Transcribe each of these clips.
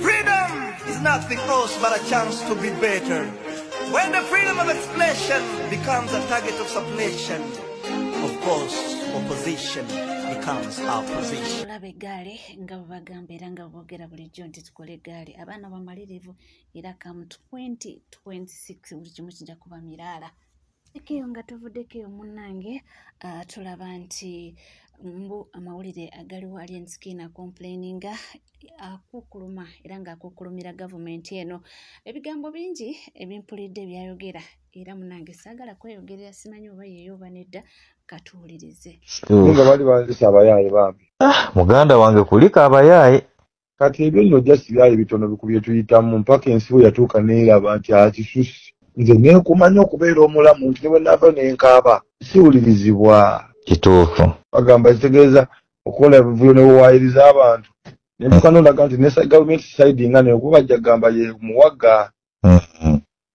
Freedom is nothing else but a chance to be better. When the freedom of expression becomes a target of suppression, of course, opposition becomes our position. Olabe gale nga bagambira nga bogera bulijjo nti tukole gale abaana bamalirivu era kam 2026 buli kimu kijja kuba mirala. Ekeyo nga tuvuddeko munnange tulaba nti mbu amawulire agaliwo Alliance Kina complaininga akukuluma era nga akukulumira government eno ebigambo bingi ebimpulidde byayogera era munnange saagala kweyogerera simanyi oba yeeyo oba nedda katuwulirize. Nga bali balisa abayaaye bambi. Muganda wange kulika abayaaye. Kati ebyo nno just byaye bitono bikubye tuyitamu mpaka ensi bwe yatuuka neeraba nti akisusi. Nze neekumanya okubeera omulamu nti ne bwe nava nenkaaba siwulirizibwa. Kituufu. Bagamba kitegeeza okukola ebivuyo ne buwaayiriza abantu. Ne tukanolaga nti ne gavumenti side nga nayo kuba jagamba ye muwaga.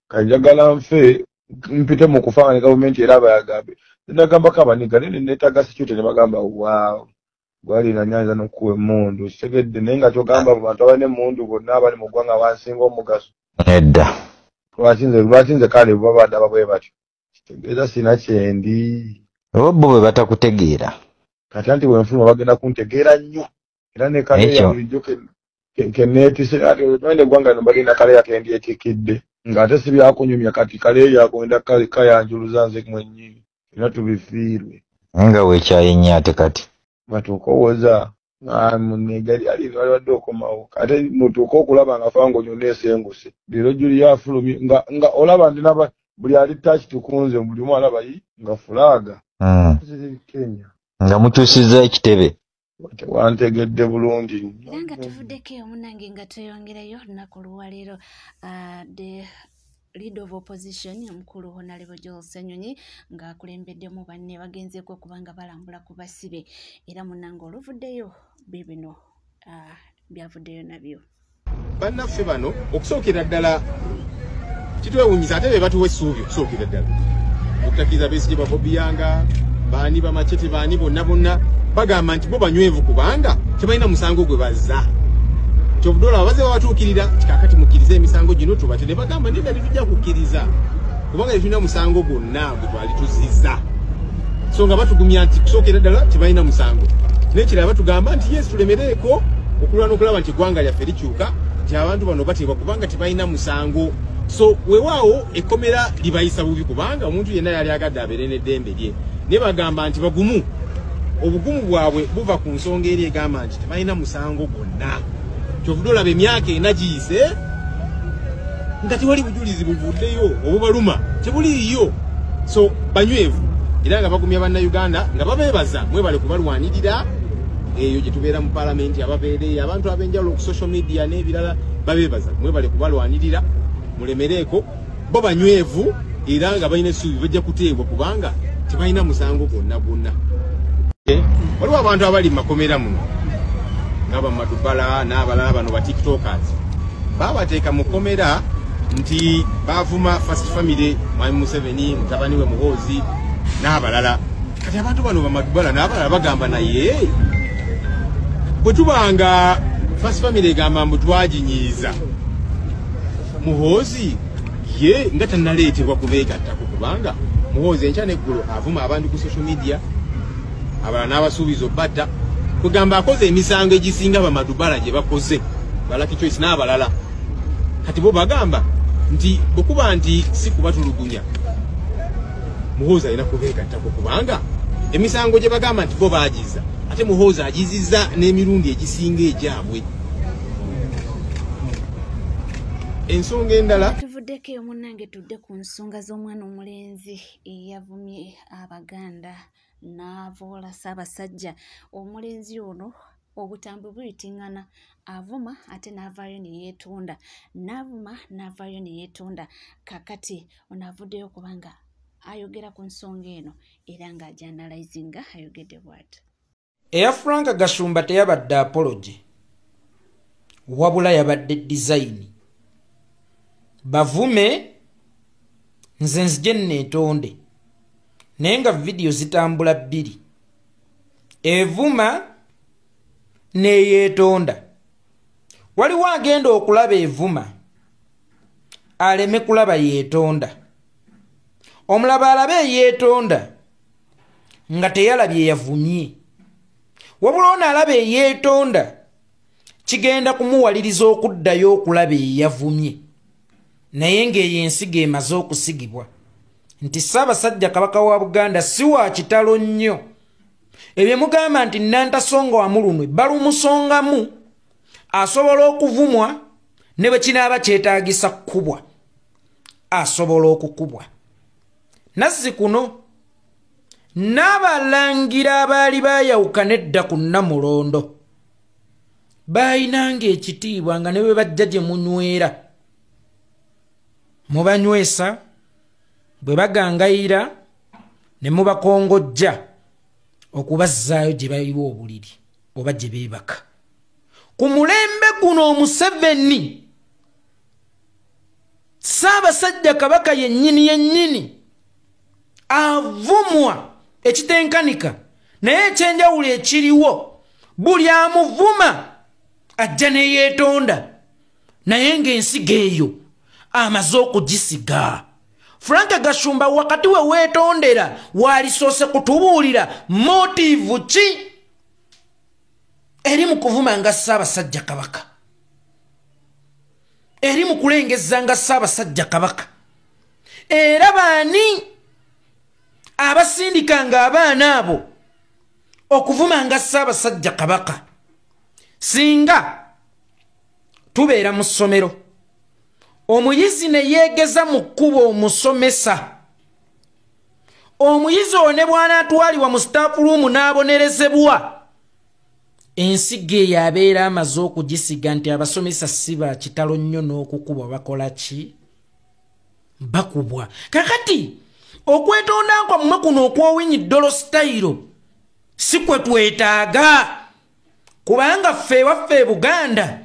Kajagala nfe mpite mu kufa ne gavumenti era abayagambe. Nagamba kabaniga nene netaga security ne bagamba wow. Gwali na nyanza n'okuwa emmundu kitegedde naye nga kyogamba abantu abali emmundu bonna abali mu ggwanga wansinga omugaso. Edda. Lwakinze kale babadde babwe batyo. Kitegeeza sina kyendi. Bo bwe batakutegeera. Kati anti bwe nfuluma bagenda kuntegeera nnyo. Era ne kale ya bulijjo kenneetise ate twende eggwanga lino balina kale yakendi etikidde. Ng'ate si byakunyumya kati kale yakwenda kayanjuluza nze mwennyini. Era tubifiirwe. Nga weekyaye nnyo ate kati. Batukowoza munegeri ali walwadde okomawo ate mutuuka okulaba nga fango nyonna esenguse leero juli yafulumye nga olaba ndi naba buli ali tachi tukunze buli mu alaba yi nga fulaga Kenya nga mukyusizza ekitebe wantegedde bulungi era nga tuvuddeko omunnange nga tweyongerayo lunaku luwaleero the leader of opposition omukulu Honorable Joel Ssenyonyi nga akulembeddemu banne bagenzeeko okubanga balambula ku basibe era munnange oluvuddeyo bibino byavuddeyo nabyo bannaffe bano okusookera ddala kitwewunyiza ate be batuwa essuubi okusookera ddala okutakiriza Besigye Bobiyanga baani bamacete baani bonna bagamba nti bo banywevu kubanga tebalina musango gwe bazza Chobudola waze watuukirira kikakati mukkiriza emisango gino tubate ne bagamba nedda tujja kukkiriza kubanga tulina musango gwonna gwe twali tuzizza so nga batugumya nti kusookera ddala tebalina musango n'ekirala batugamba nti yes tulemereeko okulwana okulaba nti eggwanga lyaffe likyuka nti abantu bano bateebwa kubanga tebalina musango so weewaawo ekkomera libayisa bubi kubanga omuntu yenna yali agadde abeere n'eddembe lye ne bagamba nti bagumu obugumu bwabwe buva ku nsonga eri egamba nti tebalina musango gwonna Chobudola bemyaka enagiyise nga tewali bujulizi buvuddeyo obubaluma tebuliiyo so banywevu era nga bagumya bannayuganda nga babeebaza mwebale kubalwanirira eyo gye tubeera mu palamenti ababeereyo abantu ab'enjawulo ku social media n'ebirala babeebaza mwebale kubalwanirira mulemereeko bo banywevu era nga balina essuubi bajja kuteebwa kubanga tebalina musango gwonna waliwo abantu abali mu makomera muno ngaba madubala n'abalala bano ba tiktokers babateeka mu komera nti bavuma first family Mwami Museveni mutabani we Muhoozi n'abalala kati abantu bano ba madubala n'abalala bagamba naye bwe tubanga first family egamba mbu twaginyiiza Muhoozi ye nga tannaleetebwa kubeegattako kubanga Muhoozi enkya n'eggulo avuma abantu ku social media abalala n'abasuubiza obbatta kugamba akoze emisango egisinga bamadubala gye bakoze Lucky Choice n'abalala kati bo bagamba nti bwekuba nti si kubatulugunya Muhoozi alina kubeegattako kubanga emisango gye bagamba nti bo baagiza ate Muhoozi agizizza n'emirundi egisinga egyabwe ensonga endala tuvuddeko omunnange tudde ku nsonga z'omwana omulenzi eyavumye Abaganda n'avoola Ssaabasajja omulenzi ono obutambi buyitingana avuma ate n'avaayo ne yeetonda n'avuma n'avaayo ne yeetonda kakati ono avuddeyo kubanga ayogera ku nsonga eno era ng'ajanalizinga ayogedde bw'ati eya Frank Gashumba teyabadde apology wabula yabadde design bavume nze nzije neetonde naye nga video zitambula bbiri evuma neyeetonda waliwo agenda okulaba evuma aleme kulaba yeetonda omulaba alabe eyeetonda nga teyalabye yavumye wabula ono alaba eyeetonda kigenda kumuwaliriza okuddayo okulaba eyavumye naye ng'eyo ensigo emaze okusigibwa nti Ssaabasajja Kabaka wa Buganda si wa kitalo nnyo ebyo mugamba nti Nantasonga wamulunwe balumusongamu asobola okuvumwa ne bwe kinaaba kyetaagisa kkubwa asobola okukubwa nazzi kuno n'abalangira abaali baayawukana edda ku Namulondo baayinanga ekitiibwa nga ne bwe bajja gye munywera mubanywesa bwe bagangayira ne mubakongojja okubazzaayo gye bayiwa obuliri oba gye beebaka ku mulembe guno Museveni Ssaabasajja Kabaka yennyini avumwa ekitenkanika naye ekyenjawulo ekiriwo buli amuvuma ajja ne yeetonda naye ng'ensigo eyo amaze okugisiga. Frank Gashumba wakati we weetondera walisoose kutubuulira motivu ki eri mu kuvuma nga Ssaabasajja Kabaka, eri mu kulengeza nga Ssaabasajja Kabaka, era baani abasindikanga abaana abo okuvuma nga Ssaabasajja Kabaka. Singa tubeera mu ssomero omuyizi ne yeegeza mu kkubo omusomesa, omuyizi ono ne bw'anaatwalibwa mu staff room n'abonerezebwa, ensigo eyo abeera amaze okugisiga nti abasomesa si ba kitalo nnyo n'okukubwa bakola ki? Bakubwa. Kakati okwetonda kwammwe kuno okw'owinyiddolo sitayiro si kwe twetaaga, kubanga ffe waffe Buganda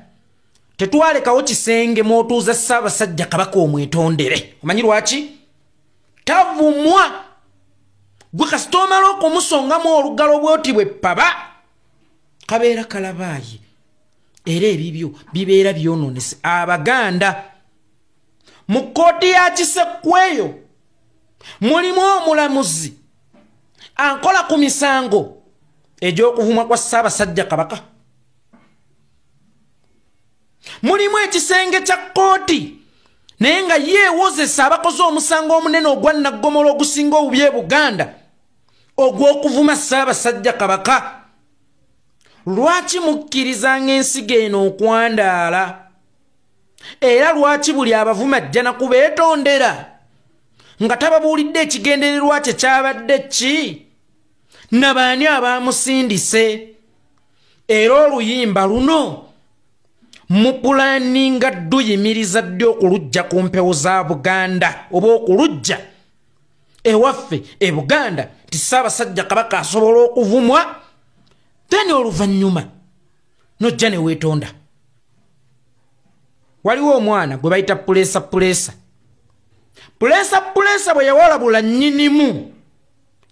tetwalekawo kisenge mw'otuuza Ssaabasajja Kabaka omwetondere. Omanyi lwaki? Tavumwa. Gwe kasita omala okumusongamu olugalo bwoti bwe ppaba kabeera kalabaayi, era ebibyo bibeera byonoonese Abaganda. Mu kkooti ya Kisekweyo mulimu omulamuzi ankola ku misango egy'okuvumwa kwa Ssaabasajja Kabaka. Mulimu ekisenge kya kkooti naye nga yeewozesa abakozi omusango omunene ogwa Nnaggomolo ogusinga obubi e Buganda ogw'okuvuma Ssaabasajja Kabaka. Lwaki mukkirizanga ensigo eno okwandaala? Era lwaki buli abavuma ajja na kubeetondera nga tababuulidde ekigendererwa kye kyabadde ki? Nabaani abaamusindise? Era oluyimba luno mupulaninga duyimiriza ddi okulujja ku mpewo za Buganda oba okulujja ewaffe e Buganda ti Ssaabasajja Kabaka asobola okuvumwa, then oluvannyuma nojja ne weetonda. Waliwo omwana gwe bayita Puleesa bwe yawalabula nnyinimu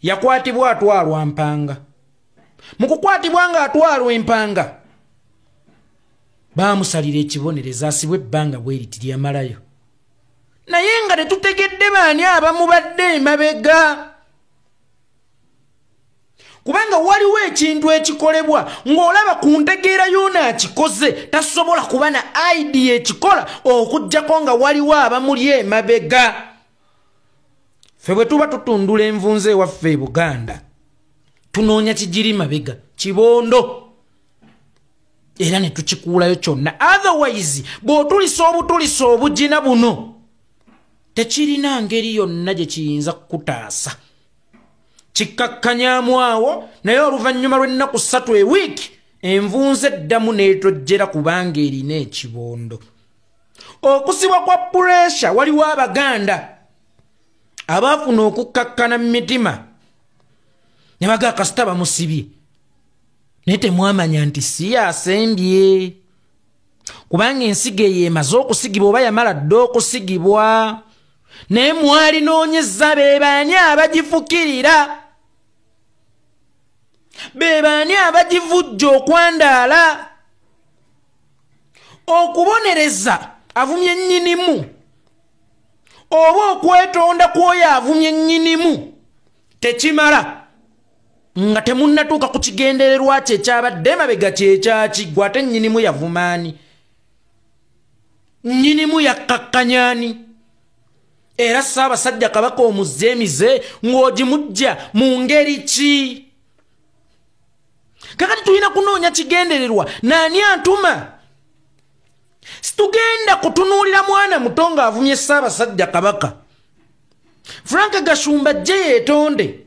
yakwatibwa atwalwa mpanga. Mu kukwatibwa nga atwalwa empanga baamusalira ekibonerezo asibwe ebbanga bwe liti lyamalayo, naye nga tetutegedde baani abamubadde emabega, kubanga waliwo ekintu ekikolebwa ng'olaba ku ntegeera y'ono akikoze tasobola kuba na idea ekikola okuggyako nga waliwo abamuli emabega. Ffe bwe tuba tutundula envunza ewaffe e Buganda tunoonya kigiri mabega, kibondo, era ne tukikuulayo kyonna. Otherwise bw'otulisa obutulisa obugina buno tekirina ngeri yonna gye kiyinza kukutaasa. Kikkakkanyaamu awo, naye oluvannyuma lw'ennaku 3 ewiiki envunza eddamu n'etojjera kubanga erina ekibondo. Okusibwa kwa puleesha, waliwo Abaganda abaafuna okukkakkana mu mitima ne bagaa kasita bamusibye naye temwamanya nti si asembye, kubanga ensigo eyo emaze okusigibwa oba yamala dda okusigibwa, naye mwalinoonyezza be baani abagifukirira, be baani abagivujja okwandaala. okubonereza avumye nnyinimu oba okwetonda kwoyo avumye nnyinimu tekimala nga temunnatuuka ku kigendererwa kye ekyabadde mabega kyekyaki gwe ate nnyinimu yavumaani nnyinimu yakkakkanyani era Ssaabasajja Kabaka omuzeemize ng'ogimujja mu ngeri ki kakati tulina kunoonya kigendererwa naani atuma situgenda kutunuulira mwana muto ng'avumye Ssaabasajja Kabaka Frank Gashumba ajje yeetonde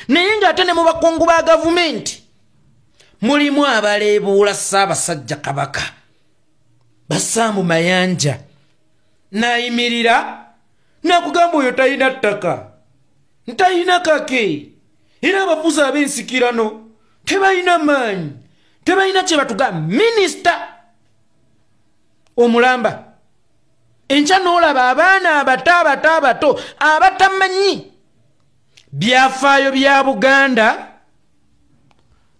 naye ng'ate ne mu bakungu ba gavumenti mulimu abaleebuula Ssaabasajja Kabaka Bassaamu Mayanja n'ayimirira n'akugamba oyo talina ttaka ntalina kake era abafuzi ab'ensikirano tebalina maanyi tebalina kye batugamba minisita omulamba enkya n'olaba abaana abato abatamanyi byafaayo bya Buganda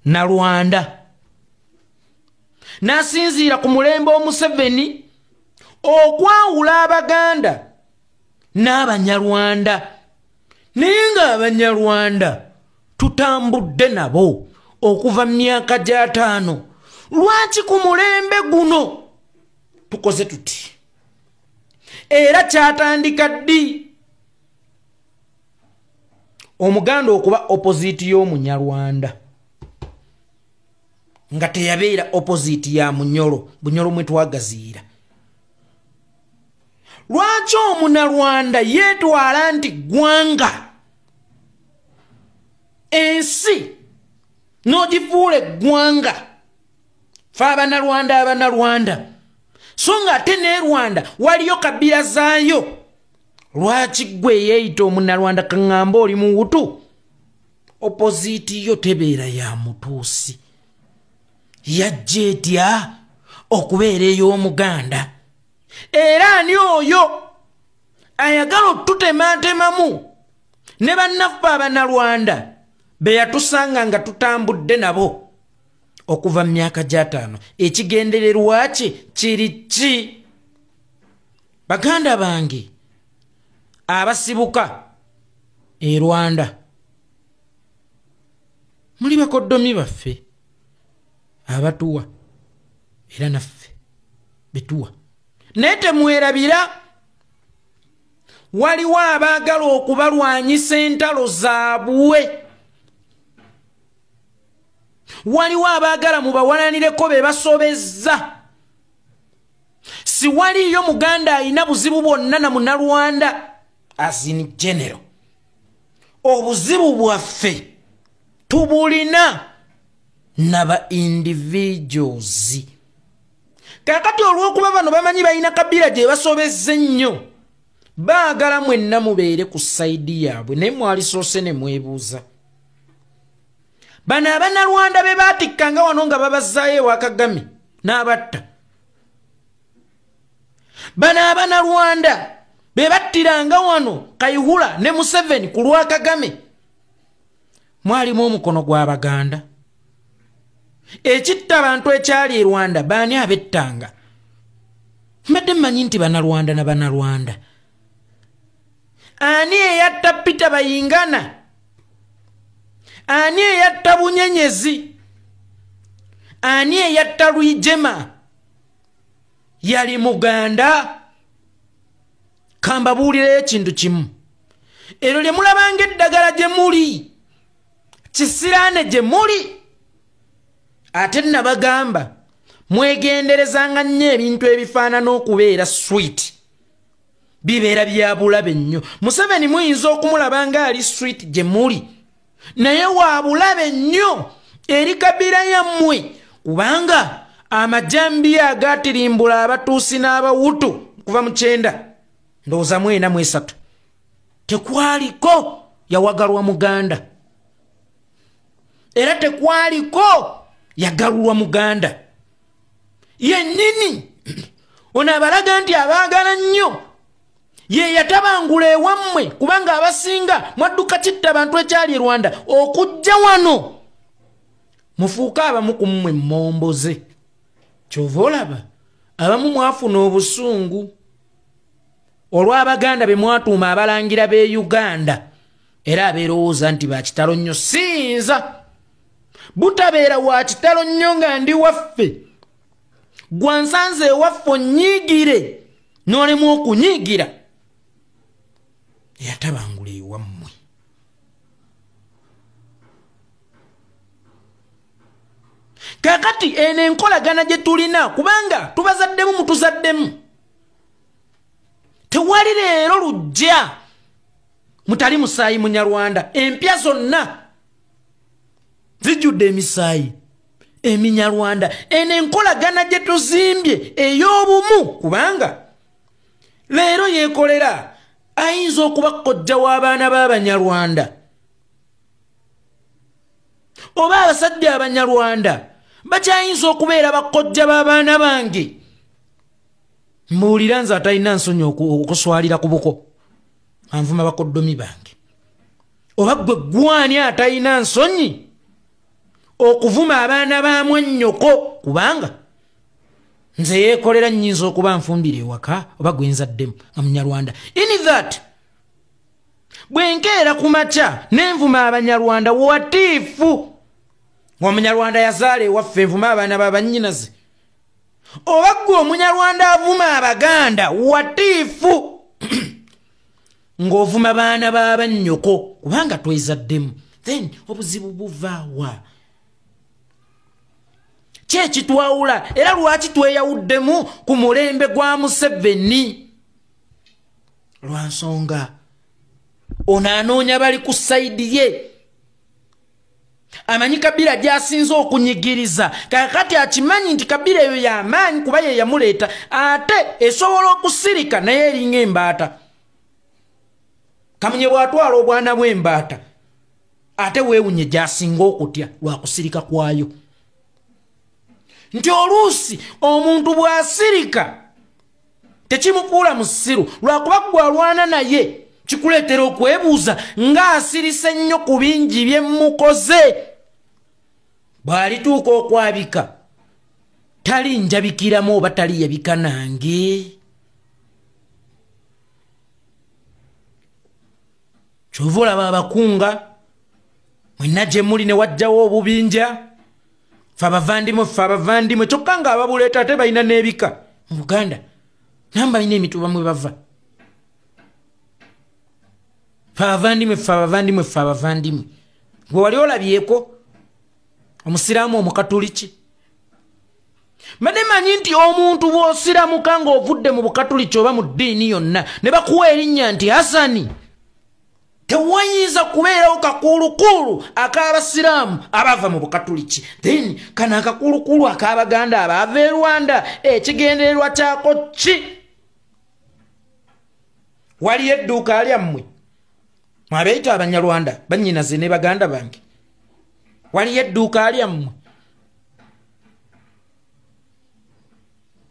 na Rwanda n'asinziira ku mulembe Museveni okwawula Abaganda n'Abanyarwanda naye ng'Abanyarwanda tutambudde nabo okuva mu myaka gya 5 lwaki ku mulembe guno tukoze tuti era kyatandika ddi Omuganda okuba opposite y'Omunyarwanda nga teyabeera opposite ya Bunyoro mwe twagaziira lwaki Omunyarwanda yeetwala nti ggwanga ensi n'ogifuula eggwanga fe Abanyarwanda so nga ate ne Rwanda waliyo kabira zaayo lwaki gwe yeeyita Omunyarwanda kaŋŋamba oli muwutu opposite yo tebeera ya mutuusi yajja etya okubeera ey'Omuganda era ani oyo ayagala otutematemamu ne bannaffe Abanyarwanda be yatusanga nga tutambudde nabo okuva mu myaka gya 5 ekigendererwa kye kiri ki baganda bange abasibuka e Rwanda muli bakoddomi baffe abatuwa era naffe betuwa naye temwerabira waliwo abaagala okubalwanyisa entalo zaabwe waliwo abaagala mubawalanireko be basobezza si waliyo Muganda alina buzibu bwonna na Munnarwanda as in general obuzibu bwaffe tubulina naba individuals kakati olw'okuba bano bamanyi balina kabira gye basobezza ennyo baagala mwenna mubeere ku sayidi yaabwe naye mwalisoose ne mwebuuza bano Abanyarwanda be baatikkanga wano nga babazzaayo ewa Kagame n'abatta bano Abanyarwanda be battiranga wano Kayihura ne Museveni ku lwa Kagame mwalimu omukono gw'Abaganda ekitta abantu ekyali e Rwanda baani abettanga mbadde mmanyi nti Bannarwanda na Bannarwanda ani eyatta Peter Bayingana ani eyatta Bunyenyezi ani eyatta Rwigema yali Muganda kambabuulira ekintu kimu ero lye mulabanga eddagala gye muli kisiraane gye muli ate nabagamba mwegenderezanga nnyo ebintu ebifaanana okubeera sweet bibeera bya bulabe nnyo Museveni muyinza okumulaba nga ali sweet gye muli naye wa bulabe nnyo eri kabira yammwe kubanga amajambi agatirimbula abatuusi n'abawutu kuva mu 9 ndowooza 43 tekwaliko yawagalwa Muganda era tekwaliko yagalulwa Muganda yennyini ono abalaga nti abaagala nnyo ye yatabangula ewammwe kubanga abasinga mwadduka kitta abantu ekyali e Rwanda okujja wano mufuuka abamu ku mmwe mmomboze kyova olaba abamu mwafuna obusungu olw'Abaganda be mwatuuma abalangira b'e Uganda era abeerowooza nti bakitalo nnyo. Siyinza butabeera wa kitalo nnyo nga ndi waffe gwansanze ewaffe onyiigire n'olemu okunyiigira yatabangula ewammwe. Kakati eno enkolagana gye tulina kubanga tubazaddemu mutuzaddemu tewali leero lujja mutali musaayi Munyarwanda. Empya zonna zijjudde emisaayi eminyarwanda. Eno enkolagana gye tuzimbye ey'obumu kubanga leero yeekolera ayinza okuba kkojja w'abaana b'Abanyarwanda oba abasajja Abanyarwanda bakyayinza okubeera bakkojja b'abaana bange. Mbuulira nze atalina nsonyi okuswalira ku buko anvuma bakoddomi bange. Oba ggwe gwani atalina nsonyi okuvuma abaana ba mwannyoko kubanga nze yeekolera nnyinza okuba nfumbira ewaka oba gwe nzaddemu nga Munyarwanda. In that bwe nkeera ku makya nenvuma Abanyarwanda watiifu ng'Omunyarwanda yazaala ewaffe nvuma abaana b'abannyinaze. Oba ggwe Omunyarwanda avuma Abaganda watiifu ng'ovuma baana b'abannyoko kubanga twezaddemu. Then obuzibu buvaawa? Ki ekitwawula era lwaki tweyawuddemu ku mulembe gwa Museveni? Lwa nsonga ono anoonya bali ku sayidi ye. Amanyi Kabila gy'asinze okunyigiriza kakati akimanyi nti Kabila eyo y'amaanyi kuba ye yamuleeta ate esobola okusirika naye eringa embaata. Kamunye bw'atwala obwana bw'embaata ate weewunye gy'asinga okutya lwa kusirika kwayo. Nti oluusi omuntu bw'asirika tekimukuula mu ssiru lwakuba ggwe alwana naye kikuleetera okwebuuza ng'asirise nnyo ku bingi bye mukoze. Bw'alituuka okwabika talinjabikiramu oba taliyabika nange. Kyova olaba abakunga mwenna gye muli ne wajjawo obubinja ffe abavandimwe kyokka nga ababuleeta ate balina n'ebika mu Buganda namba balina emituba mwe bava. Ffe abavandimwe gwe wali olabyeko omusiraamu omukatuliki. Mbadde manyi nti omuntu bw'osiramuka ng'ovudde mu bukatuliki oba mu ddiini yonna ne bakuwa erinnya nti Hasani tewayinza kubeerawo kakuulukulu ak'abasiraamu abava mu bukatuliki. Then kano akakuulukulu ak'Abaganda abaava e Rwanda ekigendererwa kyako ki? Waliyo edduuka lyammwe abeeyita Abanyarwanda bannyinaze ne baganda bange. Waliyo edduuka lyammwe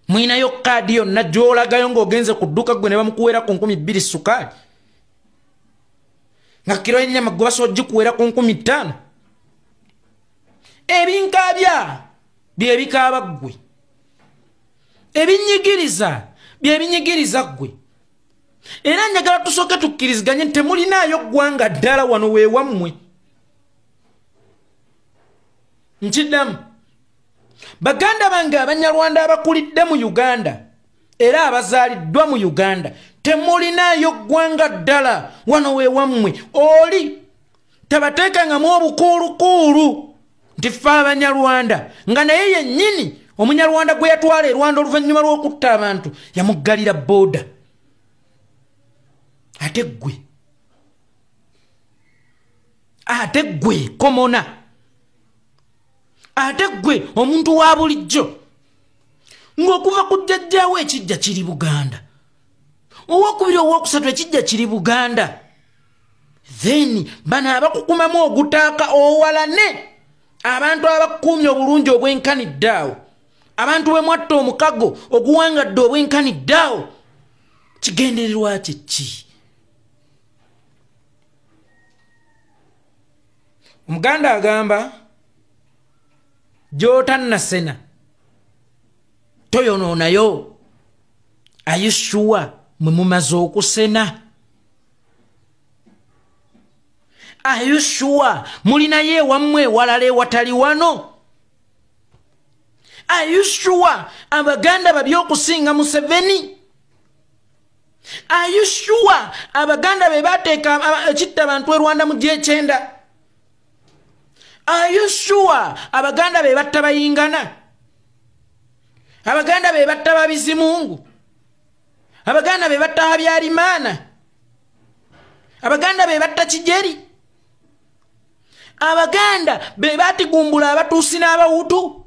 mwinayo kaadi yonna gy'olagayo ng'ogenze ku dduuka gwe ne bamukuweera ku 2,000 sukaali nga kiro y'ennyama gwe basobola gikuweera ku 5,000. Ebinkaabya bye bikaaba ggwe, ebinyigiriza bye binyigiriza ggwe. Era njagala tusooke tukkiriziganye nti temulinaayo ggwanga ddala wano weewammwe. Nkiddamu baganda bange Abanyarwanda abakulidde mu Uganda era abazaaliddwa mu Uganda temulinaayo ggwanga ddala wano weewammwe. Oli tabateekangamu obukuulukuulu nti ffe Abanyarwanda nga naye yennyini Omunyarwanda gwe yatwala e Rwanda oluvannyuma lw'okutta abantu yamuggalira booda. Ate gwe komona, ate gwe omuntu wa bulijjo ng'okuva ku jjajjaawo ekijja kiri Buganda, owokubiri owokusatu ekijja kiri Buganda. Then bano abakukumamu ogutaaka owalane abantu abakukumya obulungi obwenkanidde awo, abantu bwe mwatta omukago oguwangadde obwenkanidde awo, kigendererwa kye ki? Omuganda agamba gy'otannasena toyonoonayo. Are you sure mwe mumaze okusena? Are you sure mulinayo ewammwe walala ewatali wano? Are you sure Abaganda babi okusinga Museveni? Are you sure Abaganda be bateeka ekitta abantu e Rwanda mu G9? Are you sure Abaganda be batta bayingana? Abaganda be batta babizimungu? Abaganda be batta Habyarimana? Abaganda be batta Kijeri? Abaganda be batigumbula abatuusi n'Abahutu?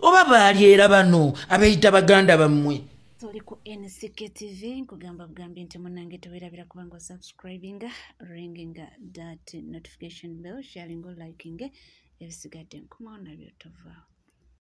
Oba baali era bano abayita Baganda bammwe? Tuli ku NCK TV nkugamba bugambi nti munange towerabira kubanga subscribing, ringing that notification bell, sharing, liking ebisigadde nkumawo nabyo tovaawo.